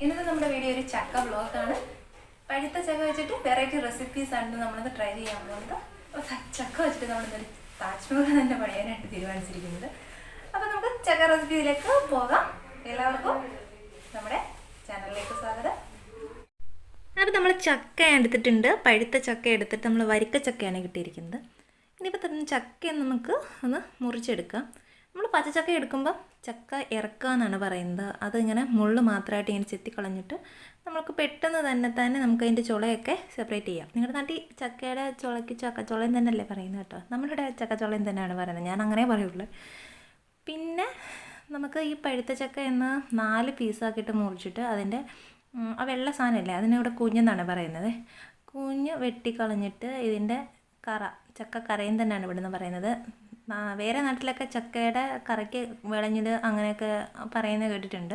ഇന്നത്തെ നമ്മുടെ വീഡിയോ ഒരു ചക്ക വ്ലോഗാണ്. പഴുത്ത ചക്ക വെച്ചിട്ട് വെറൈറ്റി റെസിപ്പീസ് ആണ് നമ്മളത് ട്രൈ ചെയ്യാൻ പോകുന്നത്. അപ്പോൾ ചക്ക വെച്ചിട്ട് നമ്മളിന്നൊരു താജ്മഹൽ തന്നെ പണിയാനായിട്ട് തീരുമാനിച്ചിരിക്കുന്നത്. അപ്പോൾ നമുക്ക് ചക്ക റെസിപ്പിയിലേക്ക് പോകാം. എല്ലാവർക്കും നമ്മുടെ ചാനലിലേക്ക് സ്വാഗതം. അപ്പോൾ നമ്മൾ ചക്ക എടുത്തിട്ടുണ്ട്. പഴുത്ത ചക്ക എടുത്തിട്ട് നമ്മൾ വരിക്ക ചക്കയാണ് കിട്ടിയിരിക്കുന്നത്. ഇനിയിപ്പോൾ തന്നെ ചക്ക നമുക്ക് ഒന്ന് മുറിച്ചെടുക്കാം. നമ്മൾ പച്ചച്ചക്ക എടുക്കുമ്പോൾ ചക്ക ഇറക്കുക എന്നാണ് പറയുന്നത്. അതിങ്ങനെ മുള്ള് മാത്രമായിട്ട് ഇങ്ങനെ ചെത്തിക്കളഞ്ഞിട്ട് നമുക്ക് പെട്ടെന്ന് തന്നെ നമുക്ക് അതിൻ്റെ ചുളയൊക്കെ സെപ്പറേറ്റ് ചെയ്യാം. നിങ്ങളുടെ നാട്ടിൽ ചക്കയുടെ ചുളയ്ക്ക് ചക്കച്ചുളയും തന്നെയല്ലേ പറയുന്നത് കേട്ടോ. നമ്മളിവിടെ ചക്കച്ചുളയും തന്നെയാണ് പറയുന്നത്, ഞാൻ അങ്ങനെ പറയുള്ളൂ. പിന്നെ നമുക്ക് ഈ പഴുത്ത ചക്ക എന്ന് 4 പീസാക്കിയിട്ട് മുറിച്ചിട്ട് അതിൻ്റെ ആ വെള്ള സാധനമല്ലേ അതിനിവിടെ കുഞ്ഞെന്നാണ് പറയുന്നത്. കുഞ്ഞ് വെട്ടിക്കളഞ്ഞിട്ട് ഇതിൻ്റെ ചക്ക കറയും തന്നെയാണ് ഇവിടെ നിന്ന് പറയുന്നത്. വേറെ നാട്ടിലൊക്കെ ചക്കയുടെ കറയ്ക്ക് വിളഞ്ഞത് അങ്ങനെയൊക്കെ പറയുന്നത് കേട്ടിട്ടുണ്ട്.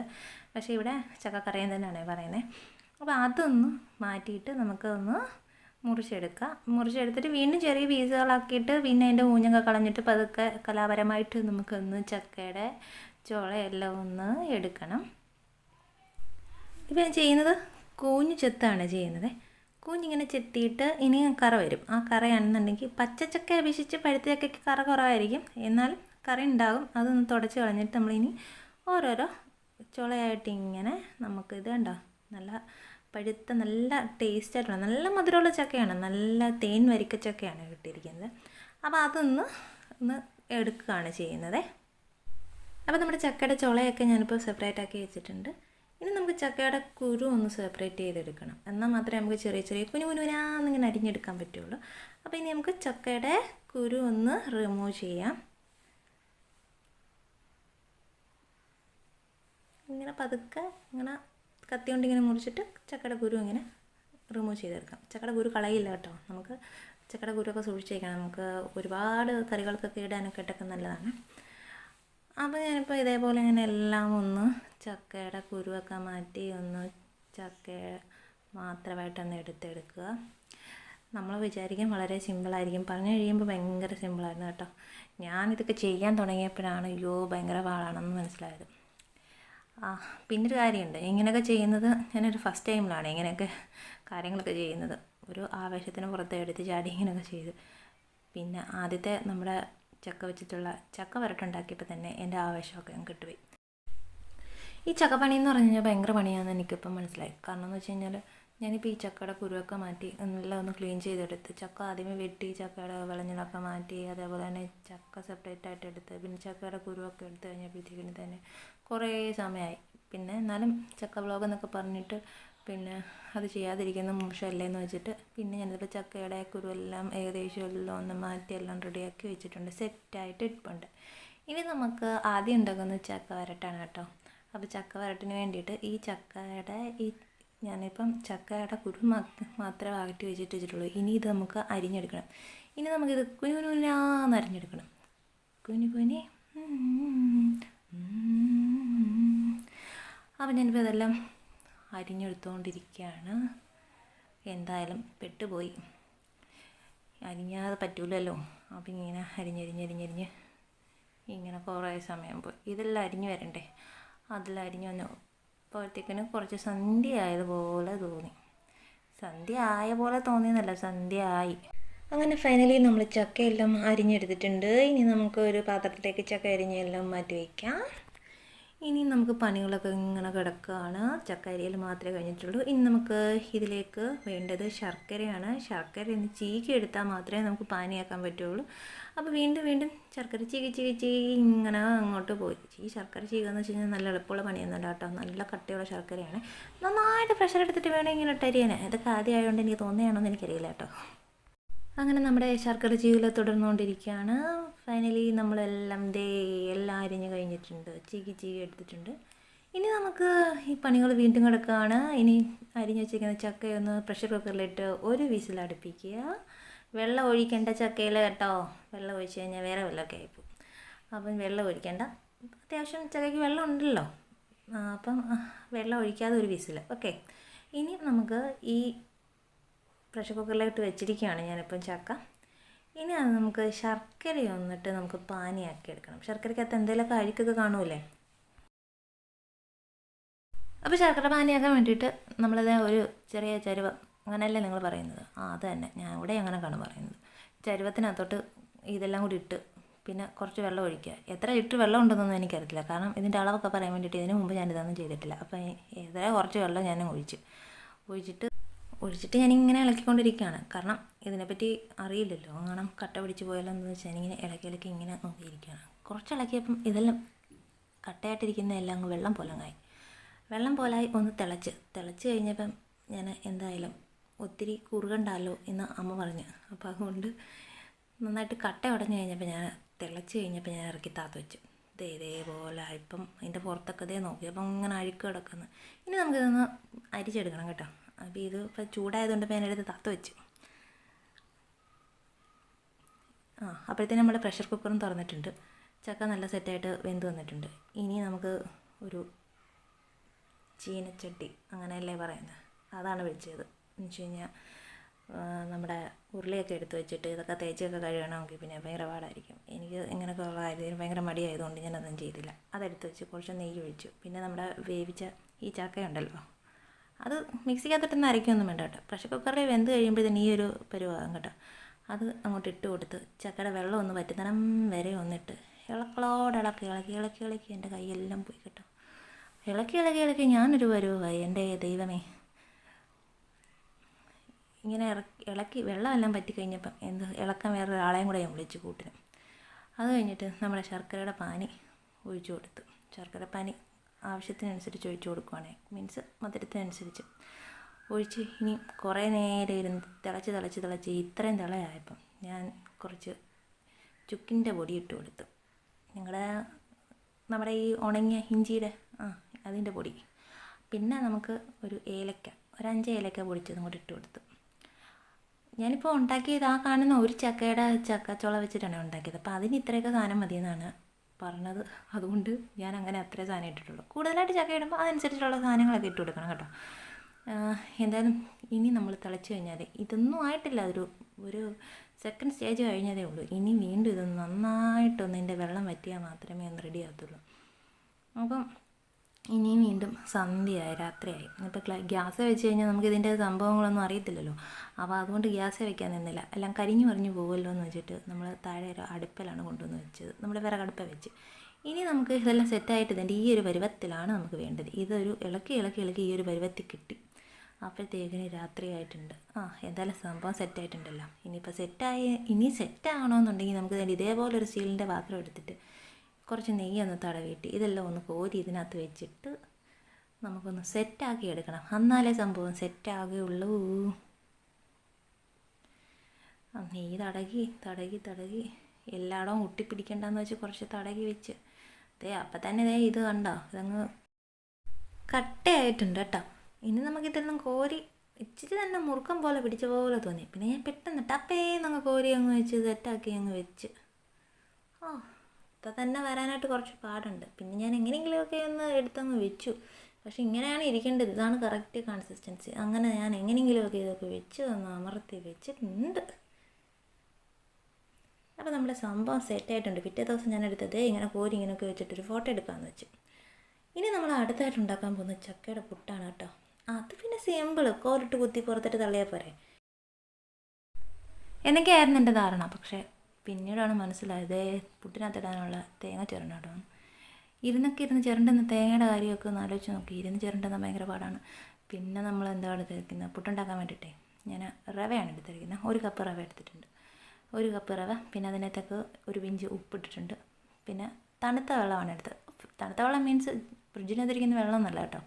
പക്ഷേ ഇവിടെ ചക്കക്കറയും തന്നെയാണ് പറയുന്നത്. അപ്പോൾ അതൊന്ന് മാറ്റിയിട്ട് നമുക്കൊന്ന് മുറിച്ചെടുത്തിട്ട് വീണ്ടും ചെറിയ പീസുകളാക്കിയിട്ട് പിന്നെ അതിൻ്റെ ഊഞ്ഞൊക്കെ കളഞ്ഞിട്ട് പതുക്കെ കലാപരമായിട്ട് നമുക്കൊന്ന് ചക്കയുടെ ചുളയെല്ലാം ഒന്ന് എടുക്കണം. ഇപ്പം ഞാൻ ചെയ്യുന്നത് കൂഞ്ഞ് ചെത്താണ് ചെയ്യുന്നത്. കൂഞ്ഞിങ്ങനെ ചെത്തിയിട്ട് ഇനി കറ വരും. ആ കറയാണെന്നുണ്ടെങ്കിൽ പച്ചച്ചക്ക അപേക്ഷിച്ച് പഴുത്ത ചക്കയ്ക്ക് കറ കുറവായിരിക്കും, എന്നാലും കറ ഉണ്ടാകും. അതൊന്ന് തുടച്ച് കളഞ്ഞിട്ട് നമ്മളിനി ഓരോരോ ചുളയായിട്ട് ഇങ്ങനെ നമുക്കിത് കണ്ടോ നല്ല പഴുത്ത നല്ല ടേസ്റ്റായിട്ടുള്ള നല്ല മധുരമുള്ള ചക്കയാണ്, നല്ല തേൻ വരിക്ക ചക്കയാണ് കിട്ടിയിരിക്കുന്നത്. അപ്പോൾ അതൊന്ന് എടുക്കുകയാണ് ചെയ്യുന്നത്. അപ്പോൾ നമ്മുടെ ചക്കയുടെ ചുളയൊക്കെ ഞാനിപ്പോൾ സെപ്പറേറ്റ് ആക്കി വെച്ചിട്ടുണ്ട്. ഇനി നമുക്ക് ചക്കയുടെ കുരു ഒന്ന് സെപ്പറേറ്റ് ചെയ്തെടുക്കണം. എന്നാൽ മാത്രമേ നമുക്ക് ചെറിയ ചെറിയ കുനുകുനാന്നിങ്ങനെ അരിഞ്ഞെടുക്കാൻ പറ്റുള്ളൂ. അപ്പോൾ ഇനി നമുക്ക് ചക്കയുടെ കുരു ഒന്ന് റിമൂവ് ചെയ്യാം. ഇങ്ങനെ പതുക്കെ ഇങ്ങനെ കത്തി കൊണ്ട് ഇങ്ങനെ മുറിച്ചിട്ട് ചക്കയുടെ കുരു ഇങ്ങനെ റിമൂവ് ചെയ്തെടുക്കാം. ചക്കയുടെ കുരു കളയില്ല കേട്ടോ. നമുക്ക് ചക്കയുടെ കുരുവൊക്കെ സൂക്ഷിച്ച് വയ്ക്കണം. നമുക്ക് ഒരുപാട് കറികൾക്കൊക്കെ ഇടാനൊക്കെ ഇട്ടൊക്കെ നല്ലതാണ്. അപ്പോൾ ഞാനിപ്പോൾ ഇതേപോലെ ഇങ്ങനെ എല്ലാം ഒന്ന് ചക്കയുടെ കുരുവൊക്കെ മാറ്റി ഒന്ന് ചക്ക മാത്രമായിട്ടൊന്ന് എടുത്തെടുക്കുക. നമ്മൾ വിചാരിക്കും വളരെ സിമ്പിളായിരിക്കും, പറഞ്ഞു കഴിയുമ്പോൾ ഭയങ്കര സിമ്പിളായിരുന്നു കേട്ടോ. ഞാനിതൊക്കെ ചെയ്യാൻ തുടങ്ങിയപ്പോഴാണ് ഭയങ്കര പാടാണെന്ന് മനസ്സിലായത്. പിന്നൊരു കാര്യമുണ്ട്, ഇങ്ങനെയൊക്കെ ചെയ്യുന്നത് ഞാനൊരു ഫസ്റ്റ് ടൈമിലാണ് ഇങ്ങനെയൊക്കെ കാര്യങ്ങളൊക്കെ ചെയ്യുന്നത്. ഒരു ആവേശത്തിന് പുറത്ത് എടുത്ത് ചാടി ഇങ്ങനെയൊക്കെ ചെയ്ത്. പിന്നെ ആദ്യത്തെ നമ്മുടെ ചക്ക വെച്ചിട്ടുള്ള ചക്ക വരട്ടുണ്ടാക്കിയപ്പോൾ തന്നെ എൻ്റെ ആവേശമൊക്കെ ഞാൻ കിട്ടുപോയി. ഈ ചക്കപ്പണി എന്ന് പറഞ്ഞു കഴിഞ്ഞാൽ ഭയങ്കര പണിയാണെന്ന് എനിക്കിപ്പം മനസ്സിലായി. കാരണം എന്ന് വെച്ച് കഴിഞ്ഞാൽ ഞാനിപ്പോൾ ഈ ചക്കയുടെ കുരുവൊക്കെ മാറ്റി എല്ലാം ഒന്ന് ക്ലീൻ ചെയ്തെടുത്ത് ചക്ക ആദ്യമേ വെട്ടി ചക്കയുടെ വിളഞ്ഞിലൊക്കെ മാറ്റി അതേപോലെ തന്നെ ചക്ക സെപ്പറേറ്റ് ആയിട്ട് എടുത്ത് പിന്നെ ചക്കയുടെ കുരുവൊക്കെ എടുത്ത് കഴിഞ്ഞപ്പോഴത്തേക്കിന് തന്നെ കുറേ സമയമായി. പിന്നെ എന്നാലും ചക്ക വ്ളോഗ് എന്നൊക്കെ പറഞ്ഞിട്ട് പിന്നെ അത് ചെയ്യാതിരിക്കുന്ന മോശമല്ലേ എന്ന് വെച്ചിട്ട് പിന്നെ ഞാനിപ്പോൾ ചക്കയുടെ കുരുവെല്ലാം ഏകദേശം എല്ലാം ഒന്ന് മാറ്റി എല്ലാം റെഡിയാക്കി വെച്ചിട്ടുണ്ട്, സെറ്റായിട്ട് ഇരിപ്പുണ്ട്. ഇനി നമുക്ക് ആദ്യം ഉണ്ടാക്കുന്നത് ചക്ക വരട്ടാണ് കേട്ടോ. അപ്പോൾ ചക്ക വരട്ടിന് വേണ്ടിയിട്ട് ഞാനിപ്പം ചക്കയുടെ കുരു മാത്രമേ അകറ്റി വെച്ചിട്ടുള്ളൂ. ഇനി ഇത് നമുക്ക് അരിഞ്ഞെടുക്കണം. ഇനി നമുക്കിത് കുനുകുനാന്ന് അരിഞ്ഞെടുക്കണം. കുനി അപ്പം ഞാനിപ്പോൾ ഇതെല്ലാം അരിഞ്ഞെടുത്തുകൊണ്ടിരിക്കുകയാണ്. എന്തായാലും പെട്ടുപോയി, അരിഞ്ഞാതെ പറ്റൂലല്ലോ. അപ്പം ഇങ്ങനെ അരിഞ്ഞ് ഇങ്ങനെ കുറേ സമയം പോയി. ഇതെല്ലാം അരിഞ്ഞ് വരണ്ടേ. അതെല്ലാം അരിഞ്ഞ് വന്നപ്പോഴത്തേക്കിന് കുറച്ച് സന്ധ്യ ആയതുപോലെ തോന്നി. സന്ധ്യ ആയ പോലെ തോന്നിയെന്നല്ല, സന്ധ്യ ആയി. അങ്ങനെ ഫൈനലി നമ്മൾ ചക്കയെല്ലാം അരിഞ്ഞെടുത്തിട്ടുണ്ട്. ഇനി നമുക്ക് ഒരു പാത്രത്തിലേക്ക് ചക്ക അരിഞ്ഞെല്ലാം മാറ്റി വയ്ക്കാം. ഇനി നമുക്ക് പണികളൊക്കെ ഇങ്ങനെ കിടക്കുകയാണ്. ചക്ക അരിയൽ മാത്രമേ കഴിഞ്ഞിട്ടുള്ളൂ. ഇനി നമുക്ക് ഇതിലേക്ക് വേണ്ടത് ശർക്കരയാണ്. ശർക്കര ഒന്ന് ചീകി എടുത്താൽ മാത്രമേ നമുക്ക് പാനിയാക്കാൻ പറ്റുള്ളൂ. അപ്പോൾ വീണ്ടും ശർക്കര ചീകി ഇങ്ങനെ അങ്ങോട്ട് പോയി. ഈ ശർക്കര ചീകുകയെന്ന് വെച്ച് കഴിഞ്ഞാൽ നല്ല എളുപ്പമുള്ള പണിയൊന്നുമല്ല കേട്ടോ. നല്ല കട്ടിയുള്ള ശർക്കരയാണ്. നന്നായിട്ട് പ്രഷർ എടുത്തിട്ട് വേണം ഇങ്ങനെ ഇട്ടരിയാൻ. ഇതൊക്കെ ആദ്യമായതുകൊണ്ട് എനിക്ക് തോന്നിയാണോന്ന് എനിക്കറിയില്ല കേട്ടോ. അങ്ങനെ നമ്മുടെ ശർക്കര ചീകൽ തുടർന്നുകൊണ്ടിരിക്കുകയാണ്. ഫൈനലി നമ്മളെല്ലാം എല്ലാം അരിഞ്ഞ് കഴിഞ്ഞിട്ടുണ്ട്, ചീകി എടുത്തിട്ടുണ്ട്. ഇനി നമുക്ക് ഈ പണികൾ വീണ്ടും കിടക്കുകയാണ്. ഇനി അരിഞ്ഞ് വെച്ചിരിക്കുന്ന ചക്കയൊന്ന് പ്രഷർ കുക്കറിലിട്ട് ഒരു വിസിൽ അടുപ്പിക്കുക. വെള്ളം ഒഴിക്കേണ്ട ചക്കയിൽ കേട്ടോ. വെള്ളം ഒഴിച്ച് കഴിഞ്ഞാൽ വേറെ വെള്ളമൊക്കെ ആയിപ്പോവും. അപ്പം വെള്ളം ഒഴിക്കേണ്ട, അത്യാവശ്യം ചക്കയ്ക്ക് വെള്ളം ഉണ്ടല്ലോ. അപ്പം വെള്ളം ഒഴിക്കാതെ ഒരു വിസിൽ. ഓക്കെ. ഇനി നമുക്ക് ഈ പ്രഷർ കുക്കറിലിട്ട് വെച്ചിരിക്കുകയാണ് ഞാനിപ്പം ചക്ക. ഇനി അത് നമുക്ക് ശർക്കര വന്നിട്ട് നമുക്ക് പാനിയാക്കി എടുക്കണം. ശർക്കരയ്ക്കകത്ത് എന്തെങ്കിലുമൊക്കെ അഴുക്കൊക്കെ കാണൂലേ, അപ്പോൾ ശർക്കര പാനിയാക്കാൻ വേണ്ടിയിട്ട് നമ്മളത് ഒരു ചെറിയ ചരുവം, അങ്ങനെയല്ലേ നിങ്ങൾ പറയുന്നത്? അത് തന്നെ, ഞാൻ ഇവിടെ അങ്ങനെയൊക്കെയാണ് പറയുന്നത്. ചരുവത്തിനകത്തോട്ട് ഇതെല്ലാം കൂടി ഇട്ട് പിന്നെ കുറച്ച് വെള്ളം ഒഴിക്കുക. എത്ര ലിറ്റർ വെള്ളം ഉണ്ടെന്നൊന്നും എനിക്കറിയത്തില്ല, കാരണം ഇതിൻ്റെ അളവൊക്കെ പറയാൻ വേണ്ടിയിട്ട് ഇതിന് മുമ്പ് ഞാനിതൊന്നും ചെയ്തിട്ടില്ല. അപ്പോൾ കുറച്ച് വെള്ളം ഞാൻ ഒഴിച്ചിട്ട് ഞാനിങ്ങനെ ഇളക്കിക്കൊണ്ടിരിക്കുകയാണ്. കാരണം ഇതിനെപ്പറ്റി അറിയില്ലല്ലോ, അങ്ങനെ കട്ട പിടിച്ച് പോയാലോ എന്ന് വെച്ചാൽ ഞാനിങ്ങനെ ഇളക്കി ഇങ്ങനെ നോക്കിയിരിക്കുകയാണ്. കുറച്ച് ഇളക്കിയപ്പം ഇതെല്ലാം കട്ടയായിട്ടിരിക്കുന്ന എല്ലാം അങ്ങ് വെള്ളം പോലായി ഒന്ന് തിളച്ച് കഴിഞ്ഞപ്പം ഞാൻ എന്തായാലും ഒത്തിരി കുറുകണ്ടല്ലോ എന്ന് അമ്മ പറഞ്ഞു. അപ്പോൾ അതുകൊണ്ട് നന്നായിട്ട് കട്ട ഉടഞ്ഞു കഴിഞ്ഞപ്പോൾ തിളച്ച് കഴിഞ്ഞപ്പോൾ ഞാൻ ഇറക്കി താത്ത് വെച്ചു. ഇതേപോലെ ഇപ്പം അതിൻ്റെ പുറത്തൊക്കെ നോക്കി അപ്പം ഇങ്ങനെ അഴുക്ക് കിടക്കുന്നു. ഇനി നമുക്കിതൊന്ന് അരിച്ചെടുക്കണം കേട്ടോ. അപ്പോൾ ഇത് ഇപ്പോൾ ചൂടായതുകൊണ്ട് ഇപ്പോൾ ഞാനെടുത്ത് താത്ത് വെച്ചു. അപ്പോഴത്തേനും നമ്മുടെ പ്രഷർ കുക്കറും തുറന്നിട്ടുണ്ട്. ചക്ക നല്ല സെറ്റായിട്ട് വെന്ത് വന്നിട്ടുണ്ട്. ഇനി നമുക്ക് ഒരു ചീനച്ചട്ടി, അങ്ങനെയല്ലേ പറയുന്നത്, അതാണ് വെച്ചത്. എന്ന് വെച്ച് കഴിഞ്ഞാൽ നമ്മുടെ ഉരുളിയൊക്കെ എടുത്ത് വെച്ചിട്ട് ഇതൊക്കെ തേച്ചൊക്കെ കഴുകണമെങ്കിൽ പിന്നെ ഭയങ്കര പാടായിരിക്കും. എനിക്ക് ഇങ്ങനെയൊക്കെ ഉള്ള കാര്യത്തിന് ഭയങ്കര മടിയായതുകൊണ്ട് ഞാനതൊന്നും ചെയ്തില്ല. അതെടുത്ത് വെച്ച് കുറച്ച് നെയ്യ് ഒഴിച്ചു. പിന്നെ നമ്മുടെ വേവിച്ച ഈ ചക്കയുണ്ടല്ലോ, അത് മിക്സിക്കകത്തിട്ടൊന്നും അരയ്ക്കൊന്നും വേണ്ട കേട്ടോ. പ്രഷർ കുക്കറിൽ വെന്ത് കഴിയുമ്പോഴത്തേന് ഈ ഒരു പരുവാകും കേട്ടോ. അത് അങ്ങോട്ട് ഇട്ട് കൊടുത്ത് ചക്കയുടെ വെള്ളം ഒന്ന് വറ്റുന്നണം വരെ ഒന്നിട്ട് ഇളക്കി എൻ്റെ കൈയെല്ലാം പോയി കേട്ടോ. ഇളക്കി ഞാനൊരു പരുവായി. എൻ്റെ ദൈവമേ, ഇങ്ങനെ ഇളക്കി വെള്ളമെല്ലാം പറ്റിക്കഴിഞ്ഞപ്പം ഇളക്കാൻ വേറൊരാളെയും കൂടെ ഞാൻ വിളിച്ചു കൂട്ടിന്. അത് കഴിഞ്ഞിട്ട് നമ്മുടെ ശർക്കരയുടെ പാനി ഒഴിച്ചു കൊടുത്തു. ശർക്കര പാനി ആവശ്യത്തിനനുസരിച്ച് ഒഴിച്ചു കൊടുക്കുവാണേ, മീൻസ് മധുരത്തിനനുസരിച്ച് ഒഴിച്ച് ഇനി കുറേ നേരം ഇരുന്ന് തിളച്ച് ഇത്രയും തിളയായപ്പം ഞാൻ കുറച്ച് ചുക്കിൻ്റെ പൊടി ഇട്ട് കൊടുത്തു. നമ്മുടെ ഈ ഉണങ്ങിയ ഇഞ്ചിയുടെ അതിൻ്റെ പൊടി. പിന്നെ നമുക്ക് ഒരു 5 ഏലക്ക പൊടിച്ചതും കൂടി ഇട്ട് കൊടുത്തു. ഞാനിപ്പോൾ ഉണ്ടാക്കിയത് കാണുന്ന ഒരു ചക്കയുടെ ചക്കച്ചുള വെച്ചിട്ടാണ് ഉണ്ടാക്കിയത്. അപ്പോൾ അതിന് ഇത്രയൊക്കെ സാധനം മതിയെന്നാണ് പറഞ്ഞത്. അതുകൊണ്ട് ഞാൻ അങ്ങനെ അത്രയും സാധനം ഇട്ടിട്ടുള്ളൂ. കൂടുതലായിട്ട് ചക്ക ഇടുമ്പോൾ അതനുസരിച്ചുള്ള സാധനങ്ങളൊക്കെ ഇട്ട് കൊടുക്കണം കേട്ടോ. എന്തായാലും ഇനി നമ്മൾ തിളച്ച് കഴിഞ്ഞാൽ ഇതൊന്നും ആയിട്ടില്ല, ഒരു സെക്കൻഡ് സ്റ്റേജ് കഴിഞ്ഞതേ ഉള്ളൂ. ഇനി വീണ്ടും ഇതൊന്ന് നന്നായിട്ടൊന്ന് ഇതിൻ്റെ വെള്ളം വറ്റിയാൽ മാത്രമേ ഒന്ന് റെഡി ആകത്തുള്ളൂ. അപ്പം ഇനിയും വീണ്ടും സന്ധ്യയായി, രാത്രിയായി. ഇപ്പോൾ ഗ്യാസ് വെച്ച് കഴിഞ്ഞാൽ നമുക്കിതിൻ്റെ സംഭവങ്ങളൊന്നും അറിയത്തില്ലല്ലോ. അപ്പോൾ അതുകൊണ്ട് ഗ്യാസ് വയ്ക്കാൻ നിന്നില്ല, എല്ലാം കരിഞ്ഞു പോകുമല്ലോ എന്ന് വെച്ചിട്ട് നമ്മൾ താഴെ ഒരു അടുപ്പിലാണ് കൊണ്ടുവന്ന് വെച്ചത്. നമ്മുടെ വിറകടുപ്പ വെച്ച് ഇനി നമുക്ക് ഇതെല്ലാം സെറ്റായിട്ട് ഇതിൻ്റെ ഈ ഒരു പരുവത്തിലാണ് നമുക്ക് വേണ്ടത്. ഇതൊരു ഇളക്കി ഈ ഒരു പരുവത്തിൽ കിട്ടി. അപ്പോഴത്തേക്കിന് രാത്രിയായിട്ടുണ്ട്. എന്തായാലും സംഭവം സെറ്റായിട്ടുണ്ടല്ലോ. ഇനിയിപ്പോൾ സെറ്റാകണമെന്നുണ്ടെങ്കിൽ നമുക്ക് ഇതേപോലൊരു സ്റ്റീലിൻ്റെ പാത്രം എടുത്തിട്ട് കുറച്ച് നെയ്യൊന്ന് തടവിയിട്ട് ഇതെല്ലാം ഒന്ന് കോരി ഇതിനകത്ത് വെച്ചിട്ട് നമുക്കൊന്ന് സെറ്റാക്കി എടുക്കണം. എന്നാലേ സംഭവം സെറ്റാകുകയുള്ളൂ. നെയ്യ് തടകി എല്ലായിടവും ഒട്ടിപ്പിടിക്കണ്ടെന്ന് വെച്ച് കുറച്ച് തടകി വെച്ച് അപ്പം തന്നെ ഇത് കണ്ടോ, ഇതങ്ങ് കട്ടയായിട്ടുണ്ട് കേട്ടോ. ഇനി നമുക്കിതൊന്നും കോരി ഇച്ചിരി തന്നെ മുറുക്കം പോലെ പിടിച്ച പോലെ തോന്നി. പിന്നെ ഞാൻ പെട്ടെന്ന് ടപ്പേന്നങ്ങ് കോരി അങ്ങ് വെച്ച് സെറ്റാക്കി അങ്ങ് വെച്ച്. ഇപ്പം തന്നെ വരാനായിട്ട് കുറച്ച് പാടുണ്ട്. പിന്നെ ഞാൻ എങ്ങനെയെങ്കിലുമൊക്കെ ഒന്ന് എടുത്തങ്ങ് വെച്ചു. പക്ഷെ ഇങ്ങനെയാണ് ഇരിക്കേണ്ടത്, ഇതാണ് കറക്റ്റ് കൺസിസ്റ്റൻസി. അങ്ങനെ ഞാൻ എങ്ങനെയെങ്കിലുമൊക്കെ ഇതൊക്കെ വെച്ച് ഒന്ന് അമർത്തി വെച്ചിട്ടുണ്ട്. അപ്പോൾ നമ്മുടെ സംഭവം സെറ്റായിട്ടുണ്ട്. പിറ്റേ ദിവസം ഞാൻ എടുത്തത് ഇങ്ങനെ കോരി ഇങ്ങനെയൊക്കെ വെച്ചിട്ടൊരു ഫോട്ടോ എടുക്കാമെന്ന് വെച്ചു. ഇനി നമ്മൾ അടുത്തായിട്ട് ഉണ്ടാക്കാൻ പോകുന്ന ചക്കയുടെ പുട്ടാണ് കേട്ടോ. അത് പിന്നെ സിമ്പിൾ, കോലിട്ട് കുത്തി പുറത്തിട്ട് തള്ളിയാൽ പോരെ എന്നൊക്കെയായിരുന്നു എൻ്റെ ധാരണ. പക്ഷേ പിന്നീടാണ് മനസ്സിലായത് പുട്ടിനകത്തിടാനുള്ള തേങ്ങ ചിരണ്ടണം. ഇരുന്ന് ചിരണ്ടുന്ന തേങ്ങയുടെ കാര്യമൊക്കെ ഒന്ന് ആലോചിച്ച് നോക്കി. ചിരണ്ടുന്ന ഭയങ്കര പാടാണ്. പിന്നെ നമ്മൾ എന്താണ് എടുത്തിരിക്കുന്നത്, പുട്ടുണ്ടാക്കാൻ വേണ്ടിയിട്ടേ ഞാൻ റവയാണ് എടുത്തിരിക്കുന്നത്. 1 കപ്പ് റവ എടുത്തിട്ടുണ്ട്. 1 കപ്പ് റവ, പിന്നെ അതിനകത്തേക്ക് ഒരു പിഞ്ച് ഉപ്പിട്ടിട്ടുണ്ട്. പിന്നെ തണുത്ത വെള്ളമാണ് എടുത്തത്. തണുത്ത വെള്ളം മീൻസ് ഫ്രിഡ്ജിനകത്തിരിക്കുന്ന വെള്ളം എന്നല്ല കേട്ടോ,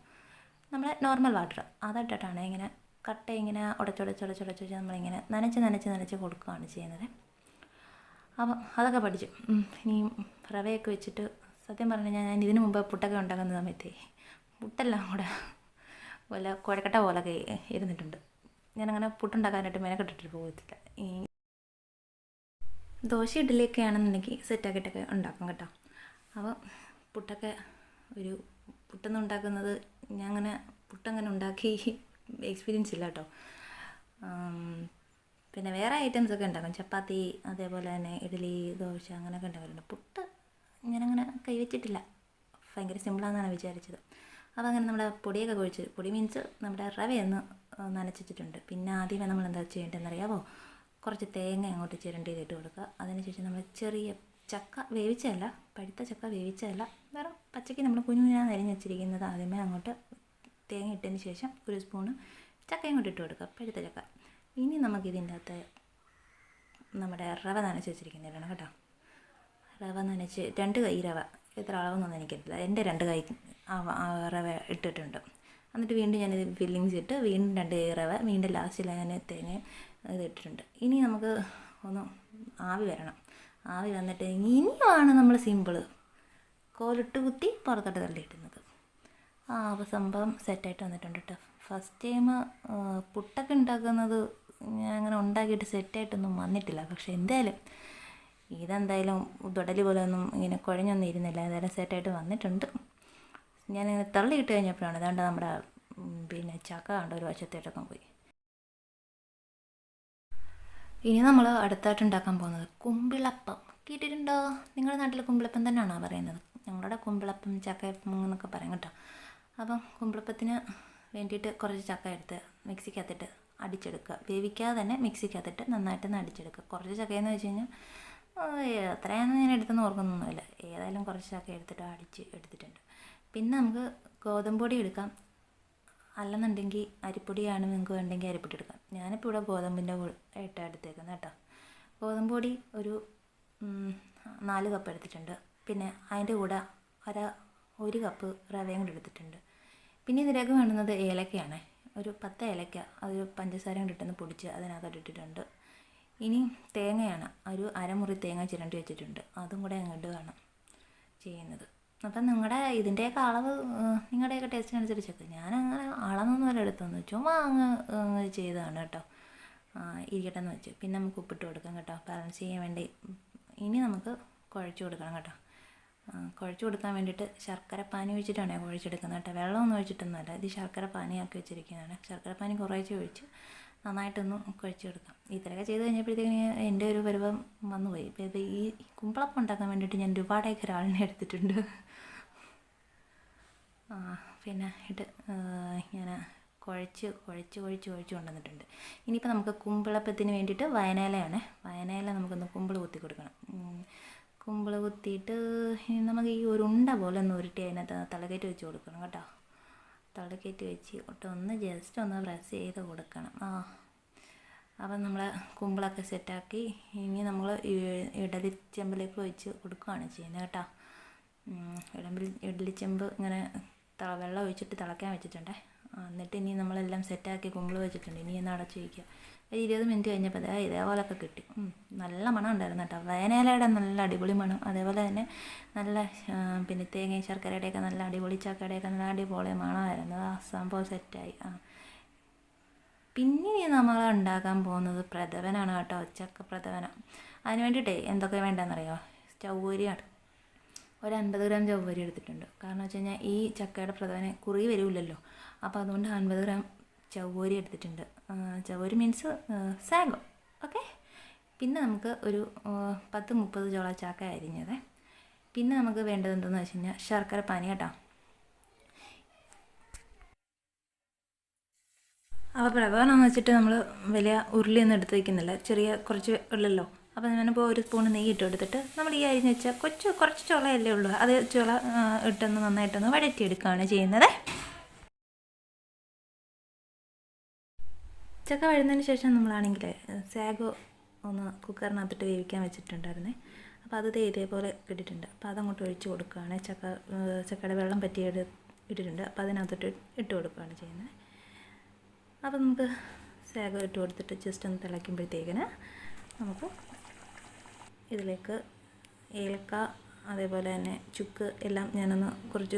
നമ്മളെ നോർമൽ വാട്ടർ. അതിട്ടിട്ടാണ് ഇങ്ങനെ കട്ട ഇങ്ങനെ ഉടച്ചുടച്ച് നമ്മളിങ്ങനെ നനച്ച് കൊടുക്കുകയാണ് ചെയ്യുന്നത്. അപ്പം അതൊക്കെ പഠിച്ചു. ഇനി റവയൊക്കെ വെച്ചിട്ട് സത്യം പറഞ്ഞു കഴിഞ്ഞാൽ ഞാൻ ഇതിനു മുമ്പ് പുട്ടൊക്കെ ഉണ്ടാക്കുന്ന സമയത്ത് പുട്ടെല്ലാം കൂടെ വല്ല കുഴക്കട്ട പോലൊക്കെ ഇരുന്നിട്ടുണ്ട്. ഞാനങ്ങനെ പുട്ടുണ്ടാക്കാനായിട്ട് മെനക്കെട്ടിട്ട് പോകത്തില്ല. ഈ ദോശ ഇഡ്ഡലിയൊക്കെ ആണെന്നുണ്ടെങ്കിൽ സെറ്റാക്കിയിട്ടൊക്കെ ഉണ്ടാക്കും കേട്ടോ. അപ്പോൾ പുട്ടൊന്നും ഉണ്ടാക്കുന്നത് ഞാൻ അങ്ങനെ പുട്ടങ്ങനെ ഉണ്ടാക്കി എക്സ്പീരിയൻസ് ഇല്ല കേട്ടോ. പിന്നെ വേറെ ഐറ്റംസൊക്കെ ഉണ്ടാക്കും, ചപ്പാത്തി, അതേപോലെ തന്നെ ഇഡ്ഡലി, ദോശ, അങ്ങനെയൊക്കെ ഉണ്ടാക്കാറുണ്ട്. പുട്ട് ഞാനങ്ങനെ കൈവച്ചിട്ടില്ല. ഭയങ്കര സിമ്പിളാണെന്നാണ് വിചാരിച്ചത്. അപ്പോൾ അങ്ങനെ നമ്മുടെ പൊടിയൊക്കെ കുഴിച്ച്, പൊടി മീൻസ് നമ്മുടെ റവയൊന്ന് നനച്ചിട്ടുണ്ട്. പിന്നെ ആദ്യമേ നമ്മൾ എന്താ ചെയ്യേണ്ടതെന്നറിയാമോ? കുറച്ച് തേങ്ങ അങ്ങോട്ട് ചിരണ്ടിയിട്ട് കൊടുക്കുക. അതിനുശേഷം നമ്മൾ ചെറിയ ചക്ക വേവിച്ചതല്ല, പഴുത്ത ചക്ക വേവിച്ചതല്ല, വേറെ പച്ചയ്ക്ക് നമ്മൾ കുഞ്ഞുകുഞ്ഞാന്ന് അരിഞ്ഞ് വെച്ചിരിക്കുന്നത് ആദ്യമേ അങ്ങോട്ട് തേങ്ങ ഇട്ടതിന് ശേഷം ഒരു സ്പൂണ് ചക്ക അങ്ങോട്ട് ഇട്ട് കൊടുക്കുക, പഴുത്ത ചക്ക. ഇനി നമുക്കിതിൻ്റെ അകത്ത് നമ്മുടെ റവ നനച്ച് വെച്ചിരിക്കുന്നില്ലാണ് കേട്ടോ. റവ നനച്ച് 2 കൈ റവ, എത്ര അളവെന്നൊന്നും എനിക്കറിയില്ല, എൻ്റെ 2 കൈ റവ ഇട്ടിട്ടുണ്ട്. എന്നിട്ട് വീണ്ടും ഞാനിത് ഫില്ലിങ്സ് ഇട്ട് വീണ്ടും 2 കൈ റവ, വീണ്ടും ലാസ്റ്റിൽ ഞാൻ തേങ്ങ ഇത് ഇട്ടിട്ടുണ്ട്. ഇനി നമുക്ക് ഒന്ന് ആവി വരണം. ആവി വന്നിട്ട് ഇനിയുമാണ് നമ്മൾ സിമ്പിള് കോലിട്ട് കുത്തി പുറത്തോട്ട് തള്ളിയിടുന്നത്. അപ്പോൾ സംഭവം സെറ്റായിട്ട് വന്നിട്ടുണ്ട് കേട്ടോ. ഫസ്റ്റ് ടൈം പുട്ടൊക്കെ ഉണ്ടാക്കുന്നത് ഞാൻ അങ്ങനെ ഉണ്ടാക്കിയിട്ട് സെറ്റായിട്ടൊന്നും വന്നിട്ടില്ല. പക്ഷേ എന്തായാലും ഇതെന്തായാലും ഉടലി പോലെ ഒന്നും ഇങ്ങനെ കുഴഞ്ഞൊന്നും ഇരുന്നില്ല. എന്തായാലും സെറ്റായിട്ട് വന്നിട്ടുണ്ട്. ഞാനിങ്ങനെ തള്ളിയിട്ട് കഴിഞ്ഞപ്പോഴാണ് ഏതാണ്ട് നമ്മുടെ പിന്നെ ചക്ക കണ്ട ഒരു വശത്തേട്ടൊക്കെ പോയി. ഇനി നമ്മൾ അടുത്തായിട്ട് ഉണ്ടാക്കാൻ പോകുന്നത് കുമ്പിളപ്പം. കേട്ടിട്ടുണ്ടോ? നിങ്ങളുടെ നാട്ടിൽ കുമ്പിളപ്പം തന്നെയാണോ പറയുന്നത്? ഞങ്ങളുടെ കുമ്പിളപ്പം ചക്കയപ്പം എന്നൊക്കെ പറയും കേട്ടോ. അപ്പം കുമ്പിളപ്പത്തിന് വേണ്ടിയിട്ട് കുറച്ച് ചക്ക എടുത്ത് മിക്സിക്കകത്തിട്ട് അടിച്ചെടുക്കുക. വേവിക്കാതെ തന്നെ മിക്സിക്കകത്തിട്ട് നന്നായിട്ടൊന്ന് അടിച്ചെടുക്കുക. കുറച്ച് ചക്കയെന്ന് വെച്ച് കഴിഞ്ഞാൽ അത്രയൊന്നും ഞാൻ എടുത്തെന്ന് ഓർക്കുന്നൊന്നുമില്ല. ഏതായാലും കുറച്ച് ചക്ക എടുത്തിട്ട് അടിച്ച് എടുത്തിട്ടുണ്ട്. പിന്നെ നമുക്ക് ഗോതമ്പ് പൊടി എടുക്കാം, അല്ലെന്നുണ്ടെങ്കിൽ അരിപ്പൊടിയാണ് നിങ്ങൾക്ക് വേണ്ടെങ്കിൽ അരിപ്പൊടി എടുക്കാം. ഞാനിപ്പോൾ ഇവിടെ ഗോതമ്പിൻ്റെ ആയിട്ടാണ് എടുത്തേക്കുന്നത് കേട്ടോ. ഗോതമ്പ് പൊടി ഒരു 4 കപ്പ് എടുത്തിട്ടുണ്ട്. പിന്നെ അതിൻ്റെ കൂടെ 1 കപ്പ് റവയും കൂടി എടുത്തിട്ടുണ്ട്. പിന്നെ ഇതിലേക്ക് വേണ്ടുന്നത് ഏലക്കയാണ്. ഒരു 10 ഏലക്ക, അതൊരു പഞ്ചസാരയും കൂടി ഇട്ടൊന്ന് പൊടിച്ച് അതിനകത്തോട്ട് ഇട്ടിട്ടുണ്ട്. ഇനി തേങ്ങയാണ്, ഒരു അരമുറി തേങ്ങ ചിരണ്ടി വെച്ചിട്ടുണ്ട്. അതും കൂടെ അങ്ങോട്ട് വേണം ചെയ്യുന്നത്. അപ്പം നിങ്ങളുടെ ഇതിൻ്റെയൊക്കെ അളവ് നിങ്ങളുടെയൊക്കെ ടേസ്റ്റിനനുസരിച്ചൊക്കെ. ഞാനങ്ങനെ അളന്നൊന്നുമല്ല എടുത്തൊന്ന് ചുമ്മാ അങ്ങ് ചെയ്തതാണ് കേട്ടോ. ഇരിക്കട്ടെ എന്ന് വെച്ച്. പിന്നെ നമുക്ക് ഉപ്പിട്ട് കൊടുക്കാം കേട്ടോ, ബാലൻസ് ചെയ്യാൻ വേണ്ടി. ഇനി നമുക്ക് കുഴച്ച് കൊടുക്കണം കേട്ടോ. കുഴച്ച് കൊടുക്കാൻ വേണ്ടിയിട്ട് ശർക്കര പാനി ഒഴിച്ചിട്ടാണ് കുഴച്ചെടുക്കുന്നത് കേട്ടോ. വെള്ളമൊന്നും ഒഴിച്ചിട്ടൊന്നുമല്ല, ഇത് ശർക്കര പാനിയാക്കി വെച്ചിരിക്കുന്നതാണ്. ശർക്കര പാനി കുറേശ്ശെ ഒഴിച്ച് നന്നായിട്ടൊന്ന് കുഴച്ചെടുക്കാം. ഇത്രയൊക്കെ ചെയ്ത് കഴിഞ്ഞപ്പോഴത്തേക്കിന് എൻ്റെ ഒരു പരുവം വന്നുപോയി. ഇപ്പോൾ ഈ കുമ്പിളപ്പം ഉണ്ടാക്കാൻ വേണ്ടിയിട്ട് ഞാൻ ഒരുപാടൊക്കെ ഒരാളിനെ എടുത്തിട്ടുണ്ട്. പിന്നെ ഇട്ട് ഇങ്ങനെ കുഴച്ച് കൊണ്ടുവന്നിട്ടുണ്ട്. ഇനിയിപ്പോൾ നമുക്ക് കുമ്പിളപ്പത്തിന് വേണ്ടിയിട്ട് വയനയിലയാണ്. വയനയില നമുക്കൊന്ന് കുമ്പിൾ കുത്തി കൊടുക്കണം. കുമ്പിൾ കുത്തിയിട്ട് നമുക്ക് ഈ ഒരു ഉണ്ട പോലെ ഒന്ന് ഉരുട്ടി അതിനകത്ത് തലകയറ്റ് വെച്ച് കൊടുക്കണം കേട്ടോ. തലകയറ്റ് വെച്ച് ഒന്ന് ജസ്റ്റ് ഒന്ന് പ്രസ് ചെയ്ത് കൊടുക്കണം. അപ്പം നമ്മൾ കുമ്പിളൊക്കെ സെറ്റാക്കി ഇനി നമ്മൾ ഇഡലിച്ചെമ്പിലേക്ക് ഒഴിച്ച് കൊടുക്കുകയാണ് ചെയ്യുന്നത് കേട്ടോ. ഇഡലിച്ചെമ്പ് ഇങ്ങനെ വെള്ളം ഒഴിച്ചിട്ട് തിളയ്ക്കാൻ വെച്ചിട്ടുണ്ടേ. എന്നിട്ട് ഇനി നമ്മളെല്ലാം സെറ്റാക്കി കുമ്പിൾ വെച്ചിട്ടുണ്ട്. ഇനി ഒന്ന് അടച്ച് വയ്ക്കുക. 20 മിനിറ്റ് കഴിഞ്ഞപ്പോൾ ഇതേപോലെയൊക്കെ കിട്ടി. നല്ല മണം ഉണ്ടായിരുന്നു കേട്ടോ. വയനയിലയുടെ നല്ല അടിപൊളി മണം, അതേപോലെ തന്നെ നല്ല പിന്നെ തേങ്ങയും ശർക്കരയുടെയൊക്കെ നല്ല അടിപൊളി, ചക്കയുടെയൊക്കെ നല്ല അടിപൊളി മണമായിരുന്നു. സംഭവം സെറ്റായി. പിന്നെ നമ്മൾ ഉണ്ടാക്കാൻ പോകുന്നത് പ്രഥമനാണ് കേട്ടോ, ചക്ക പ്രഥമനം. അതിന് വേണ്ടിയിട്ടേ എന്തൊക്കെ വേണ്ടതെന്നറിയോ? ചവ്വരിയാണ്. ഒരു 50 ഗ്രാം ചവ്വരി എടുത്തിട്ടുണ്ട്. കാരണം വെച്ച് കഴിഞ്ഞാൽ ഈ ചക്കയുടെ പ്രഥമനം കുറി വരില്ലല്ലോ. അപ്പോൾ അതുകൊണ്ട് 50 ഗ്രാം ചവ്വരി എടുത്തിട്ടുണ്ട്. ചവ്വരി മീൻസ് സാഗോ. ഓക്കെ. പിന്നെ നമുക്ക് ഒരു 10-30 ചോള ചക്ക അരിഞ്ഞത്. പിന്നെ നമുക്ക് വേണ്ടത് എന്തെന്ന് വെച്ച് കഴിഞ്ഞാൽ ശർക്കര പാനി കേട്ടോ. അപ്പോൾ പ്രഥമനാണെന്ന് വെച്ചിട്ട് നമ്മൾ വലിയ ഉരുളിയൊന്നും എടുത്ത് വയ്ക്കുന്നില്ല, ചെറിയ കുറച്ച് ഉള്ളല്ലോ. അപ്പോൾ ഞാനിപ്പോൾ ഒരു സ്പൂൺ നെയ്യ് ഇട്ട് എടുത്തിട്ട് നമ്മൾ ഈ അരിഞ്ഞ് വെച്ചാൽ കുറച്ച് ചുളയല്ലേ ഉള്ളൂ, അത് ചുള ഇട്ടൊന്ന് നന്നായിട്ടൊന്ന് വഴറ്റിയെടുക്കുകയാണ് ചെയ്യുന്നത്. ചക്ക വഴുന്നതിന് ശേഷം നമ്മളാണെങ്കിൽ സാഗോ ഒന്ന് കുക്കറിനകത്തിട്ട് വേവിക്കാൻ വെച്ചിട്ടുണ്ടായിരുന്നേ. അപ്പോൾ അത് ഇതേപോലെ ഇട്ടിട്ടുണ്ട്. അപ്പോൾ അതങ്ങോട്ട് ഒഴിച്ച് കൊടുക്കുകയാണ്. ചക്കയുടെ വെള്ളം പറ്റി ഇട്ടിട്ടുണ്ട്. അപ്പോൾ അതിനകത്തോട്ട് ഇട്ട് കൊടുക്കുകയാണ് ചെയ്യുന്നത്. അപ്പോൾ നമുക്ക് സാഗോ ഇട്ട് കൊടുത്തിട്ട് ജസ്റ്റ് ഒന്ന് തിളയ്ക്കുമ്പോഴത്തേക്കിന് നമുക്ക് ഇതിലേക്ക് ഏലക്ക, അതേപോലെ തന്നെ ചുക്ക് എല്ലാം ഞാനൊന്ന്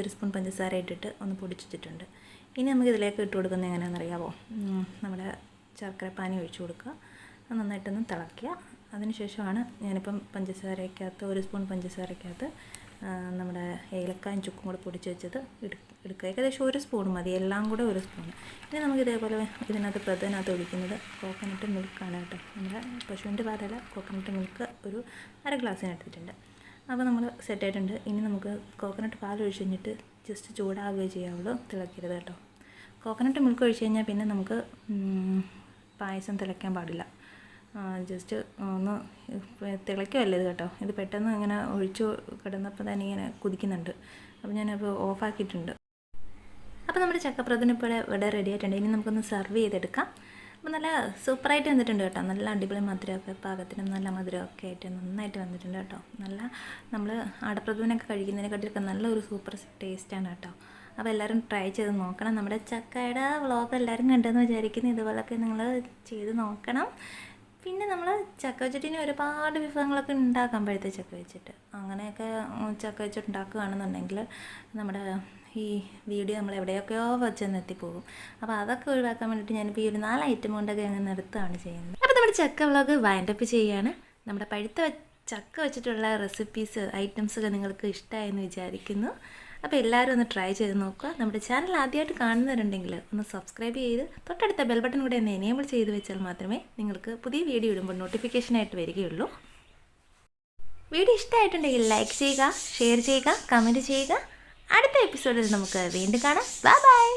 ഒരു സ്പൂൺ പഞ്ചസാര ഇട്ടിട്ട് ഒന്ന് പൊടിച്ചിട്ടുണ്ട്. ഇനി നമുക്ക് ഇതിലേക്ക് ഇട്ട് കൊടുക്കുന്നത് എങ്ങനെയാണെന്നറിയാമോ? നമ്മുടെ ശർക്കര പാനി ഒഴിച്ച് കൊടുക്കുക, അത് നന്നായിട്ടൊന്ന് തിളയ്ക്കുക. അതിനുശേഷമാണ് ഞാനിപ്പം പഞ്ചസാരയ്ക്കകത്ത് ഒരു സ്പൂൺ പഞ്ചസാരയ്ക്കകത്ത് നമ്മുടെ ഏലക്കായും ചുക്കും കൂടെ പൊടിച്ച് വെച്ചത് എടുക്കുക. ഏകദേശം ഒരു സ്പൂൺ മതി, എല്ലാം കൂടെ ഒരു സ്പൂൺ. ഇനി നമുക്ക് ഇതേപോലെ ഇതിനകത്ത് പ്രഥമനകത്ത് ഒഴിക്കുന്നത് കോക്കനട്ട് മിൽക്കാണ് കേട്ടോ. നമ്മുടെ പശുവിൻ്റെ പാലല്ല, കോക്കനട്ട് മിൽക്ക് ഒരു 1/2 ഗ്ലാസ്സിന് എടുത്തിട്ടുണ്ട്. അപ്പോൾ നമ്മൾ സെറ്റായിട്ടുണ്ട്. ഇനി നമുക്ക് കോക്കനട്ട് പാൽ ഒഴിച്ച് കഴിഞ്ഞിട്ട് ജസ്റ്റ് ചൂടാകുകയോ ചെയ്യാവുള്ളൂ, തിളക്കരുത് കേട്ടോ. കോക്കനട്ട് മിൽക്ക് ഒഴിച്ച് കഴിഞ്ഞാൽ പിന്നെ നമുക്ക് പായസം തിളയ്ക്കാൻ പാടില്ല. ജസ്റ്റ് ഒന്ന് തിളയ്ക്കുമല്ല ഇത് കേട്ടോ. ഇത് പെട്ടെന്ന് ഇങ്ങനെ ഒഴിച്ചു കിടന്നപ്പോൾ തന്നെ ഇങ്ങനെ കുതിക്കുന്നുണ്ട്. അപ്പോൾ ഞാനപ്പോൾ ഓഫാക്കിയിട്ടുണ്ട്. അപ്പോൾ നമ്മുടെ ചക്കപ്രഥമൻ ഇപ്പോൾ ഇവിടെ റെഡി ആയിട്ടുണ്ട്. ഇനി നമുക്കൊന്ന് സെർവ് ചെയ്തെടുക്കാം. അപ്പോൾ നല്ല സൂപ്പറായിട്ട് വന്നിട്ടുണ്ട് കേട്ടോ. നല്ല അടിപൊളി മധുരമൊക്കെ പാകത്തിനും നല്ല മധുരമൊക്കെ ആയിട്ട് നന്നായിട്ട് വന്നിട്ടുണ്ട് കേട്ടോ. നല്ല നമ്മൾ അടപ്രഥമനൊക്കെ കഴിക്കുന്നതിനെക്കാട്ടിലൊക്കെ നല്ലൊരു സൂപ്പർ ടേസ്റ്റാണ് കേട്ടോ. അപ്പോൾ എല്ലാവരും ട്രൈ ചെയ്ത് നോക്കണം. നമ്മുടെ ചക്കയുടെ വ്ളോഗ് എല്ലാവരും കണ്ടെന്ന് വിചാരിക്കുന്നു. ഇതുപോലൊക്കെ നിങ്ങൾ ചെയ്ത് നോക്കണം. പിന്നെ നമ്മൾ ചക്ക വെച്ചിട്ട് ഒരുപാട് വിഭവങ്ങളൊക്കെ ഉണ്ടാക്കാം. പഴുത്ത ചക്ക വെച്ചിട്ട് അങ്ങനെയൊക്കെ ചക്ക വെച്ചിട്ട് ഉണ്ടാക്കുകയാണെന്നുണ്ടെങ്കിൽ നമ്മുടെ ഈ വീഡിയോ നമ്മൾ എവിടെയൊക്കെയോ വെച്ചെന്നെത്തിപ്പോകും. അപ്പോൾ അതൊക്കെ ഒഴിവാക്കാൻ വേണ്ടിയിട്ട് ഞാനിപ്പോൾ ഈ ഒരു 4 ഐറ്റം കൊണ്ടൊക്കെ അങ്ങ് നിർത്തുകയാണ് ചെയ്യുന്നത്. അപ്പോൾ നമ്മുടെ ചക്ക വ്ളോഗ് വൈൻഡപ്പ് ചെയ്യുകയാണ്. നമ്മുടെ പഴുത്ത ചക്ക വെച്ചിട്ടുള്ള റെസിപ്പീസ് ഐറ്റംസൊക്കെ നിങ്ങൾക്ക് ഇഷ്ടമായെന്ന് വിചാരിക്കുന്നു. അപ്പോൾ എല്ലാവരും ഒന്ന് ട്രൈ ചെയ്ത് നോക്കുക. നമ്മുടെ ചാനൽ ആദ്യമായിട്ട് കാണുന്നവരുണ്ടെങ്കിൽ ഒന്ന് സബ്സ്ക്രൈബ് ചെയ്ത് തൊട്ടടുത്ത ബെൽ ബട്ടൺ കൂടെ ഒന്ന് എനേബിൾ ചെയ്ത് വെച്ചാൽ മാത്രമേ നിങ്ങൾക്ക് പുതിയ വീഡിയോ ഇടുമ്പോൾ നോട്ടിഫിക്കേഷനായിട്ട് വരികയുള്ളൂ. വീഡിയോ ഇഷ്ടമായിട്ടുണ്ടെങ്കിൽ ലൈക്ക് ചെയ്യുക, ഷെയർ ചെയ്യുക, കമൻറ്റ് ചെയ്യുക. അടുത്ത എപ്പിസോഡിൽ നമുക്ക് വീണ്ടും കാണാം. Bye bye.